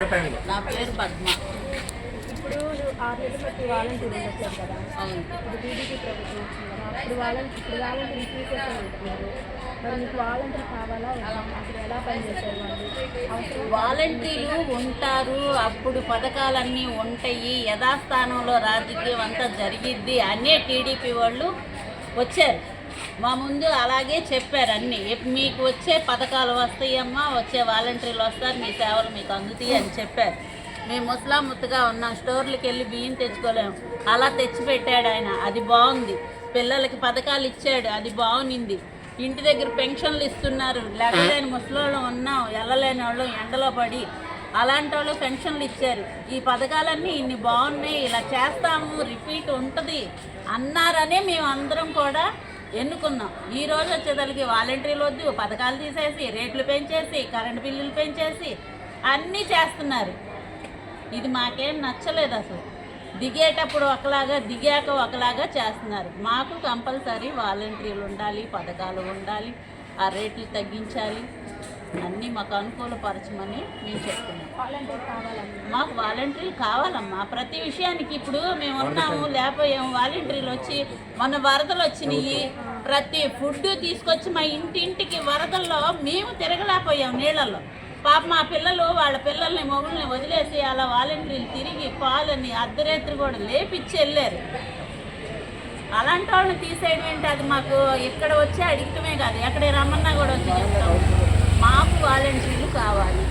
నా పేరు పద్మ. ఇప్పుడు 6 నెలలు బట్టి వాలంటీర్ ఉండట్లేదు కదా. అవును. ఇప్పుడు టీడీపీ ప్రభుత్వం వచ్చింది కదా. ఇప్పుడు వాలంటీర్ తీసేసారు అంటున్నారు. మరి మీకు వాలంటీర్ కావాలా వద్దా? అప్పుడు ఎలా పనిచేశారు వాళ్ళు? వాలంటీర్లు ఉంటారు, అప్పుడు పథకాలన్నీ ఉంటాయి, యథాస్థానంలో రాజకీయం అంతా జరిగిద్ది అనే టీడీపీ వాళ్ళు వచ్చారు. మా ముందు అలాగే చెప్పారు అన్నీ. మీకు వచ్చే పథకాలు వస్తాయమ్మా, వచ్చే వాలంటీర్లు వస్తారు, మీ సేవలు మీకు అందుతాయి అని చెప్పారు. మేము ముసలాముత్తగా ఉన్నాం, స్టోర్లకు వెళ్ళి బియ్యం తెచ్చుకోలేము. అలా తెచ్చిపెట్టాడు ఆయన, అది బాగుంది. పిల్లలకి పథకాలు ఇచ్చాడు, అది బాగుంది. ఇంటి దగ్గర పెన్షన్లు ఇస్తున్నారు, లేకపోతే ముసలోళ్ళు ఉన్నాం, వెళ్ళలేని వాళ్ళు ఎండలో పడి అలాంటి వాళ్ళు పెన్షన్లు ఇచ్చారు. ఈ పథకాలన్నీ ఇన్ని బాగున్నాయి, ఇలా చేస్తాము, రిపీట్ ఉంటుంది అన్నారనే మేము అందరం కూడా ఎన్నుకున్నాం. ఈ రోజు వచ్చేదానికి వాలంటీర్లు వద్దు, పథకాలు తీసేసి రేట్లు పెంచేసి కరెంటు బిల్లులు పెంచేసి అన్నీ చేస్తున్నారు. ఇది మాకేం నచ్చలేదు. అసలు దిగేటప్పుడు ఒకలాగా, దిగాక ఒకలాగా చేస్తున్నారు. మాకు కంపల్సరీ వాలంటీర్లు ఉండాలి, పథకాలు ఉండాలి, ఆ రేట్లు తగ్గించాలి, అన్నీ మాకు అనుకూలపరచమని మేము చెప్తున్నాం. మాకు వాలంటీర్లు కావాలమ్మా ప్రతి విషయానికి. ఇప్పుడు మేము ఉన్నాము, లేకపోయాము, వాలంటీర్లు వచ్చి మొన్న వరదలు వచ్చినాయి, ప్రతి ఫుడ్ తీసుకొచ్చి మా ఇంటింటికి వరదల్లో మేము తిరగలేకపోయాం నీళ్ళల్లో. పాప మా పిల్లలు వాళ్ళ పిల్లల్ని మొగుల్ని వదిలేసి అలా వాలంటీర్లు తిరిగి పాలని అర్ధరాత్రి కూడా లేపిచ్చి వెళ్ళారు. అలాంటి వాళ్ళని తీసేయడం ఏంటి? అది మాకు ఇక్కడ వచ్చి అడిగటమే కాదు, ఎక్కడ రమ్మన్నా కూడా వచ్చి చెప్తాం. మాకు వాలంటీర్లు కావాలి.